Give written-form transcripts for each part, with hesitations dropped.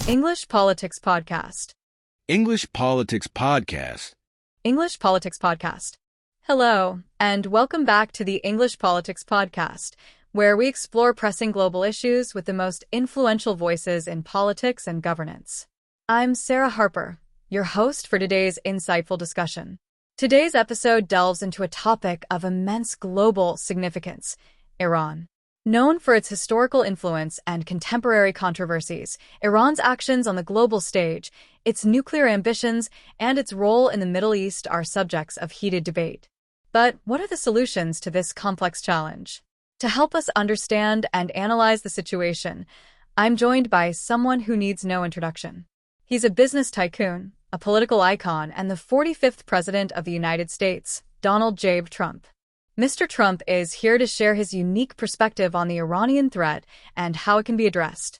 English Politics Podcast. English Politics Podcast. English Politics Podcast. Hello, and welcome back to the English Politics Podcast, where we explore pressing global issues with the most influential voices in politics and governance. I'm Sarah Harper, your host for today's insightful discussion. Today's episode delves into a topic of immense global significance: Iran. Known for its historical influence and contemporary controversies, Iran's actions on the global stage, its nuclear ambitions, and its role in the Middle East are subjects of heated debate. But what are the solutions to this complex challenge? To help us understand and analyze the situation, I'm joined by someone who needs no introduction. He's a business tycoon, a political icon, and the 45th President of the United States, Donald J. Trump. Mr. Trump is here to share his unique perspective on the Iranian threat and how it can be addressed.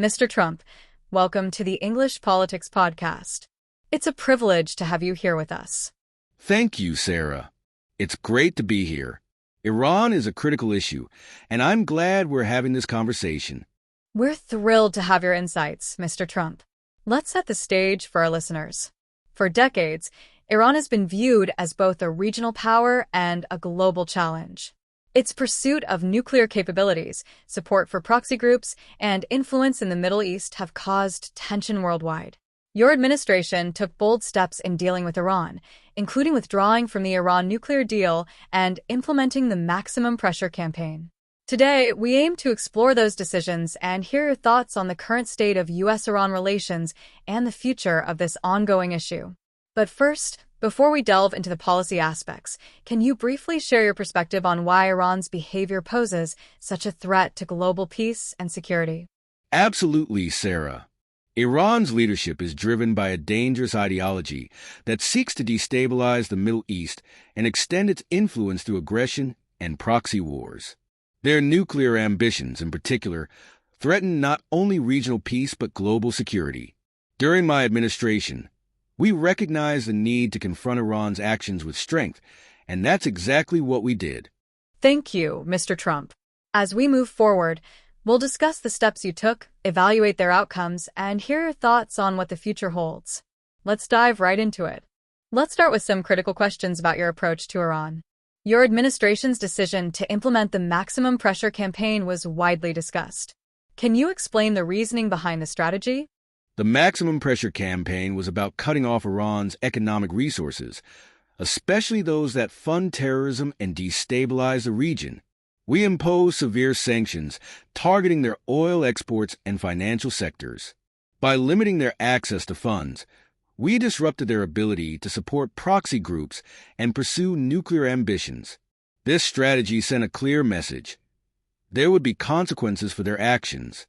Mr. Trump, welcome to the English Politics Podcast. It's a privilege to have you here with us. Thank you, Sarah. It's great to be here. Iran is a critical issue, and I'm glad we're having this conversation. We're thrilled to have your insights, Mr. Trump. Let's set the stage for our listeners. For decades, Iran has been viewed as both a regional power and a global challenge. Its pursuit of nuclear capabilities, support for proxy groups, and influence in the Middle East have caused tension worldwide. Your administration took bold steps in dealing with Iran, including withdrawing from the Iran nuclear deal and implementing the maximum pressure campaign. Today, we aim to explore those decisions and hear your thoughts on the current state of U.S.-Iran relations and the future of this ongoing issue. But first, before we delve into the policy aspects, can you briefly share your perspective on why Iran's behavior poses such a threat to global peace and security? Absolutely, Sarah. Iran's leadership is driven by a dangerous ideology that seeks to destabilize the Middle East and extend its influence through aggression and proxy wars. Their nuclear ambitions, in particular, threaten not only regional peace but global security. During my administration, we recognize the need to confront Iran's actions with strength, and that's exactly what we did. Thank you, Mr. Trump. As we move forward, we'll discuss the steps you took, evaluate their outcomes, and hear your thoughts on what the future holds. Let's dive right into it. Let's start with some critical questions about your approach to Iran. Your administration's decision to implement the maximum pressure campaign was widely discussed. Can you explain the reasoning behind the strategy? The maximum pressure campaign was about cutting off Iran's economic resources, especially those that fund terrorism and destabilize the region. We imposed severe sanctions targeting their oil exports and financial sectors. By limiting their access to funds, we disrupted their ability to support proxy groups and pursue nuclear ambitions. This strategy sent a clear message: there would be consequences for their actions.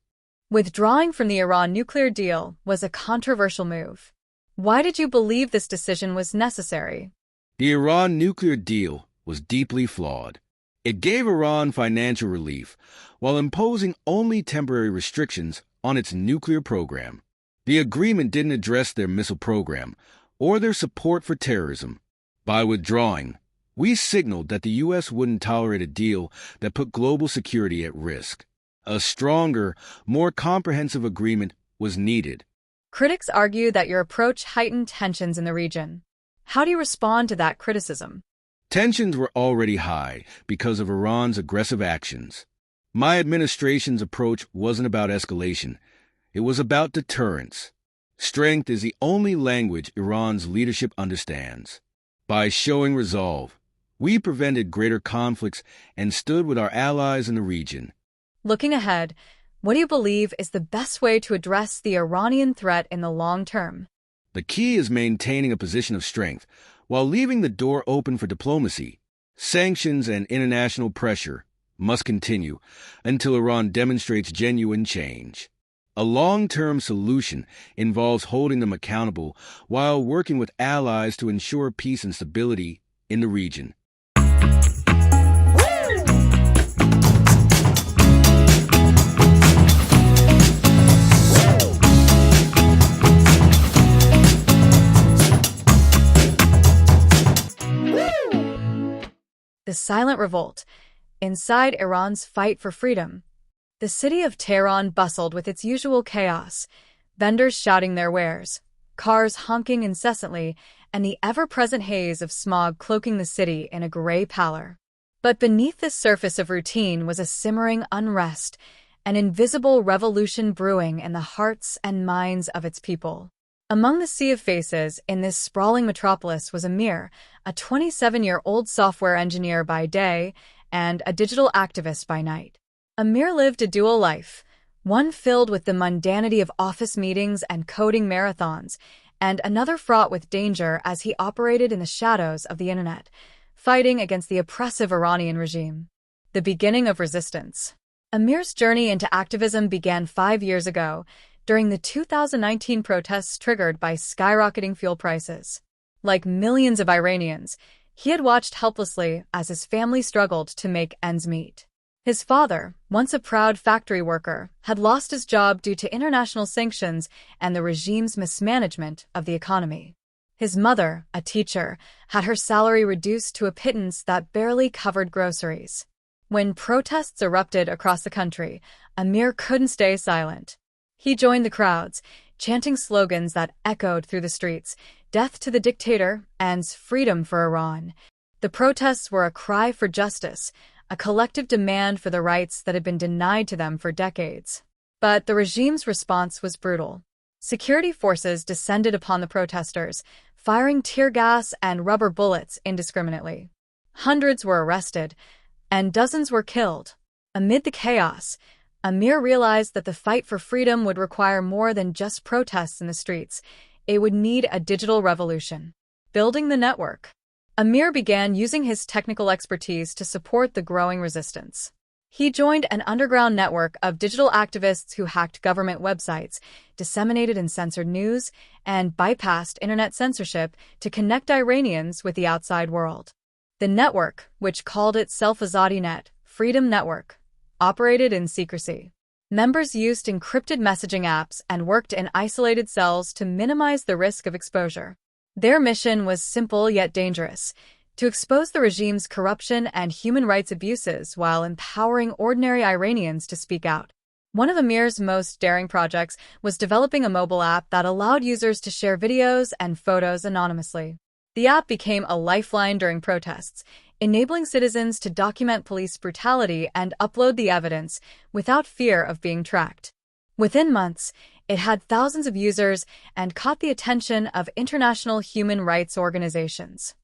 Withdrawing from the Iran nuclear deal was a controversial move. Why did you believe this decision was necessary? The Iran nuclear deal was deeply flawed. It gave Iran financial relief while imposing only temporary restrictions on its nuclear program. The agreement didn't address their missile program or their support for terrorism. By withdrawing, we signaled that the U.S. wouldn't tolerate a deal that put global security at risk. A stronger, more comprehensive agreement was needed. Critics argue that your approach heightened tensions in the region. How do you respond to that criticism? Tensions were already high because of Iran's aggressive actions. My administration's approach wasn't about escalation. It was about deterrence. Strength is the only language Iran's leadership understands. By showing resolve, we prevented greater conflicts and stood with our allies in the region. Looking ahead, what do you believe is the best way to address the Iranian threat in the long term? The key is maintaining a position of strength while leaving the door open for diplomacy. Sanctions and international pressure must continue until Iran demonstrates genuine change. A long-term solution involves holding them accountable while working with allies to ensure peace and stability in the region. The silent revolt. Inside Iran's fight for freedom, the city of Tehran bustled with its usual chaos, vendors shouting their wares, cars honking incessantly, and the ever-present haze of smog cloaking the city in a gray pallor. But beneath this surface of routine was a simmering unrest, an invisible revolution brewing in the hearts and minds of its people. Among the sea of faces in this sprawling metropolis was Amir, a 27-year-old software engineer by day and a digital activist by night. Amir lived a dual life, one filled with the mundanity of office meetings and coding marathons, and another fraught with danger as he operated in the shadows of the internet, fighting against the oppressive Iranian regime. The beginning of resistance. Amir's journey into activism began 5 years ago, during the 2019 protests triggered by skyrocketing fuel prices. Like millions of Iranians, he had watched helplessly as his family struggled to make ends meet. His father, once a proud factory worker, had lost his job due to international sanctions and the regime's mismanagement of the economy. His mother, a teacher, had her salary reduced to a pittance that barely covered groceries. When protests erupted across the country, Amir couldn't stay silent. He joined the crowds, chanting slogans that echoed through the streets, "Death to the dictator" and "Freedom for Iran." The protests were a cry for justice, a collective demand for the rights that had been denied to them for decades. But the regime's response was brutal. Security forces descended upon the protesters, firing tear gas and rubber bullets indiscriminately. Hundreds were arrested, and dozens were killed. Amid the chaos, Amir realized that the fight for freedom would require more than just protests in the streets. It would need a digital revolution. Building the network. Amir began using his technical expertise to support the growing resistance. He joined an underground network of digital activists who hacked government websites, disseminated uncensored news, and bypassed internet censorship to connect Iranians with the outside world. The network, which called itself Azadinet, Freedom Network, operated in secrecy. Members used encrypted messaging apps and worked in isolated cells to minimize the risk of exposure. Their mission was simple yet dangerous: to expose the regime's corruption and human rights abuses while empowering ordinary Iranians to speak out. One of Amir's most daring projects was developing a mobile app that allowed users to share videos and photos anonymously. The app became a lifeline during protests, enabling citizens to document police brutality and upload the evidence without fear of being tracked. Within months, it had thousands of users and caught the attention of international human rights organizations.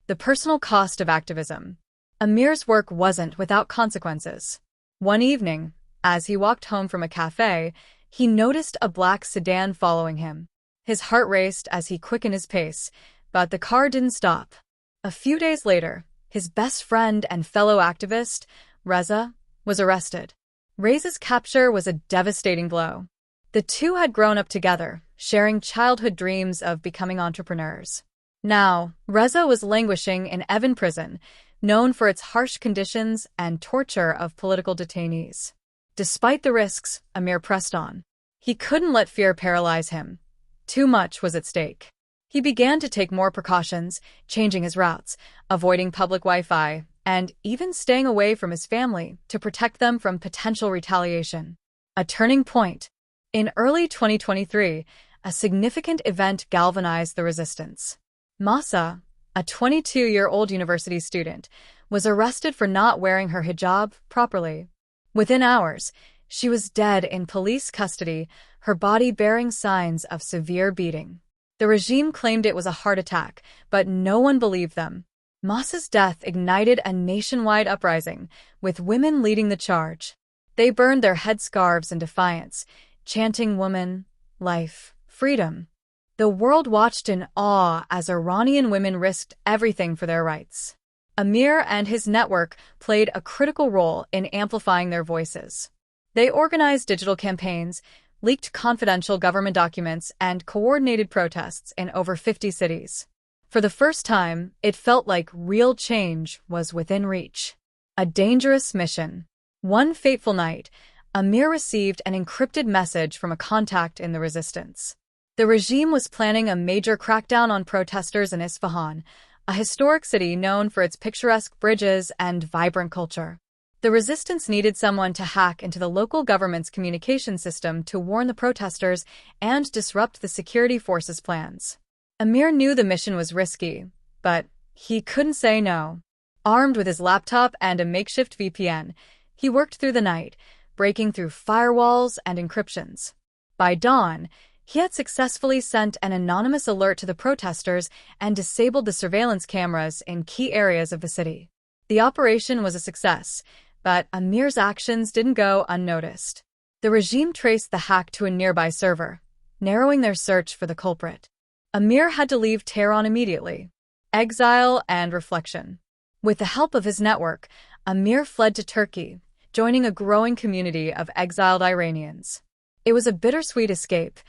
The personal cost of activism. Amir's work wasn't without consequences. One evening, as he walked home from a cafe, he noticed a black sedan following him. His heart raced as he quickened his pace, but the car didn't stop. A few days later, his best friend and fellow activist, Reza, was arrested. Reza's capture was a devastating blow. The two had grown up together, sharing childhood dreams of becoming entrepreneurs. Now, Reza was languishing in Evin prison, known for its harsh conditions and torture of political detainees. Despite the risks, Amir pressed on. He couldn't let fear paralyze him. Too much was at stake. He began to take more precautions, changing his routes, avoiding public Wi-Fi, and even staying away from his family to protect them from potential retaliation. A turning point. In early 2023, a significant event galvanized the resistance. Masa, a 22-year-old university student, was arrested for not wearing her hijab properly. Within hours, she was dead in police custody, her body bearing signs of severe beating. The regime claimed it was a heart attack, but no one believed them. Masa's death ignited a nationwide uprising, with women leading the charge. They burned their headscarves in defiance, chanting "Woman, life, freedom." The world watched in awe as Iranian women risked everything for their rights. Amir and his network played a critical role in amplifying their voices. They organized digital campaigns, leaked confidential government documents, and coordinated protests in over 50 cities. For the first time, it felt like real change was within reach. A dangerous mission. One fateful night, Amir received an encrypted message from a contact in the resistance. The regime was planning a major crackdown on protesters in Isfahan, a historic city known for its picturesque bridges and vibrant culture. The resistance needed someone to hack into the local government's communication system to warn the protesters and disrupt the security forces' plans. Amir knew the mission was risky, but he couldn't say no. Armed with his laptop and a makeshift VPN, he worked through the night, breaking through firewalls and encryptions. By dawn, he had successfully sent an anonymous alert to the protesters and disabled the surveillance cameras in key areas of the city. The operation was a success, but Amir's actions didn't go unnoticed. The regime traced the hack to a nearby server, narrowing their search for the culprit. Amir had to leave Tehran immediately. Exile and reflection. With the help of his network, Amir fled to Turkey, joining a growing community of exiled Iranians. It was a bittersweet escape.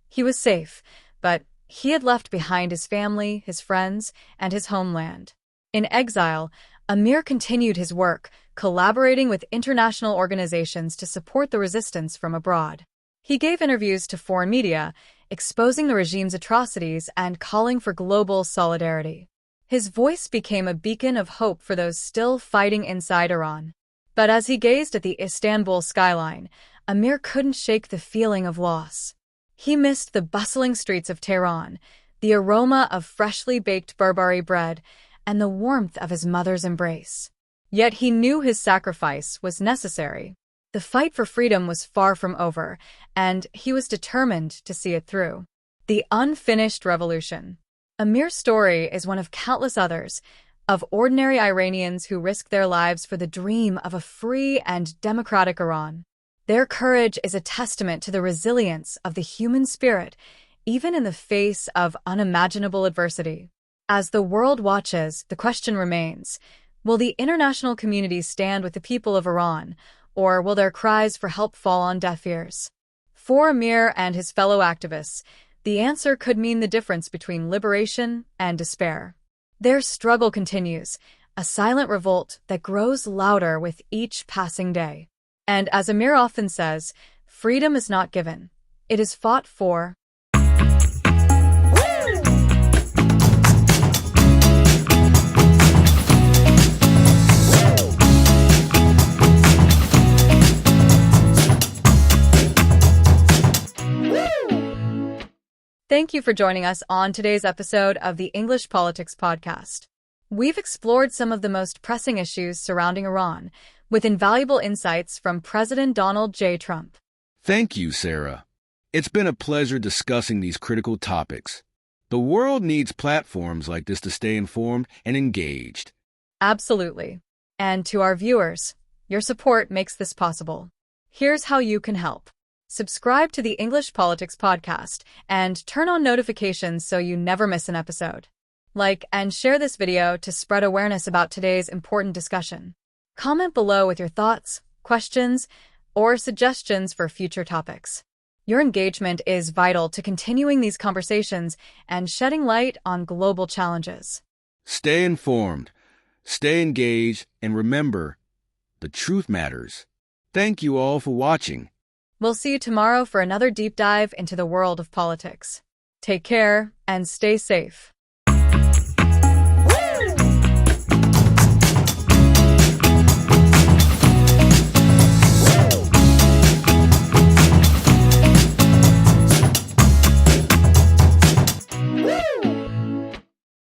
He was safe, but he had left behind his family, his friends, and his homeland. In exile, Amir continued his work, collaborating with international organizations to support the resistance from abroad. He gave interviews to foreign media, exposing the regime's atrocities and calling for global solidarity. His voice became a beacon of hope for those still fighting inside Iran. But as he gazed at the Istanbul skyline, Amir couldn't shake the feeling of loss. He missed the bustling streets of Tehran, the aroma of freshly baked Berberi bread, and the warmth of his mother's embrace. Yet he knew his sacrifice was necessary. The fight for freedom was far from over, and he was determined to see it through. The unfinished revolution. Amir's story is one of countless others, of ordinary Iranians who risked their lives for the dream of a free and democratic Iran. Their courage is a testament to the resilience of the human spirit, even in the face of unimaginable adversity. As the world watches, the question remains, will the international community stand with the people of Iran, or will their cries for help fall on deaf ears? For Amir and his fellow activists, the answer could mean the difference between liberation and despair. Their struggle continues, a silent revolt that grows louder with each passing day. And as Amir often says, freedom is not given. It is fought for. Thank you for joining us on today's episode of the English Politics Podcast. We've explored some of the most pressing issues surrounding Iran, with invaluable insights from President Donald J. Trump. Thank you, Sarah. It's been a pleasure discussing these critical topics. The world needs platforms like this to stay informed and engaged. Absolutely. And to our viewers, your support makes this possible. Here's how you can help. Subscribe to the English Politics Podcast and turn on notifications so you never miss an episode. Like and share this video to spread awareness about today's important discussion. Comment below with your thoughts, questions, or suggestions for future topics. Your engagement is vital to continuing these conversations and shedding light on global challenges. Stay informed, stay engaged, and remember, the truth matters. Thank you all for watching. We'll see you tomorrow for another deep dive into the world of politics. Take care and stay safe.